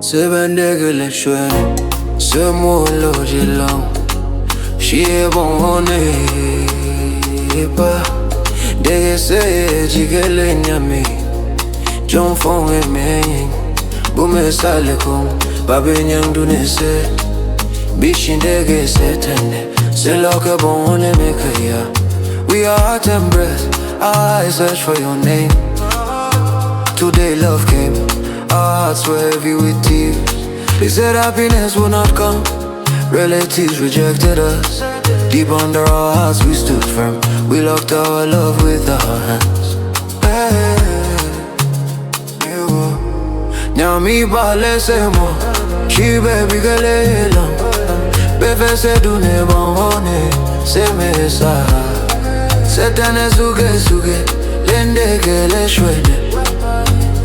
Sebendegele Zshweneh, Semolo Jilang, Sehh Ebonghone Eh Chiah-Kah, Dege Sehh Jigele Nyamiih, Jomfong Emenying, Bumesa Lekong, Babenyang Dunese, Bishindege Setene, Sehh Ebonghone Eh Chiah-Kah. We are heart and breath, our eyes search for your name. Today love came, our hearts were heavy with tears. They said happiness would not come, relatives rejected us. Deep under our hearts we stood firm, we locked our love with our hands. Nyamiih bale semo, she baby galelam. Befe se dune bonhone, se mesa. Setane suge suge, lende gele Zshweneh.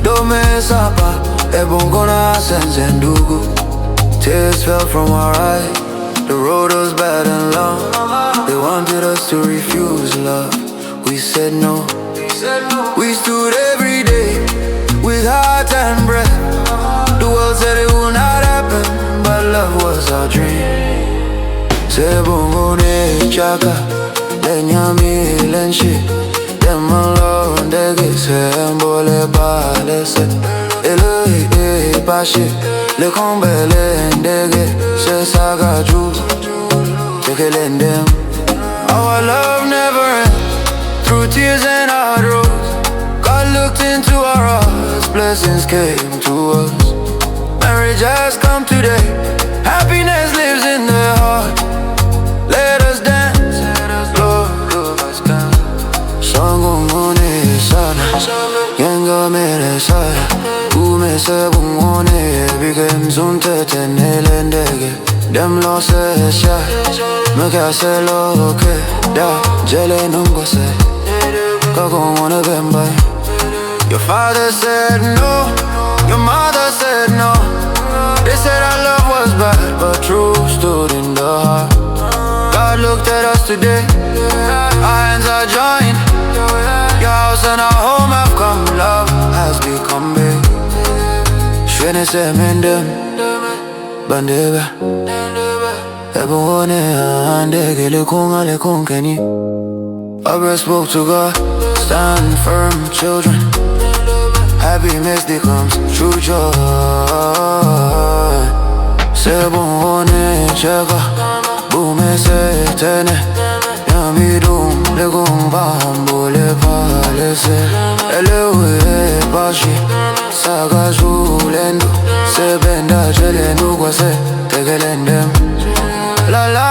Dome sapa, ebongona sense ndugu. Tears fell from our eyes, the road was bad and long. They wanted us to refuse love, we said no. We stood every day, with heart and breath. The world said it would not happen, but love was our dream. Sehh Ebonghone Eh Chiah-Kah, Nyamiih lenshi. Ndem ndege Mbole balese, Eleuuigh bashi. Lekong ndege Saga-Zhuu, Ndem. Our love never ends, through tears and hard roads. God looked into our hearts, blessings came to us. Marriage has come today, happiness lives in their heart. Let us dance, Lord, us dance. Song ngone sana, yenga mere saya. Sehh Ebonghone bige Ndzunteh tenele ndege. Ndem lo se sha, meka se lo ke da jele nungo se. Kakongone bembai. Your father said no, your mother said no. They said our love was bad, but truth stood in the heart. God looked at us today, our hands are joined. Your house and our home have come, love has become big. Zshweneh se Ndem, bandebe Ebonghone andege Lekong kenyi. Our breath spoke to God, stand firm children. Happiness becomes true joy. Sehh Ebonghone Eh Chiah-Kah, bume se tene. Nyamiih Lekong Mbole palese. Eleuuigh bashi, Saga-Zhuu lendo. Sebenda jele nugwase, tegele Ndem. La la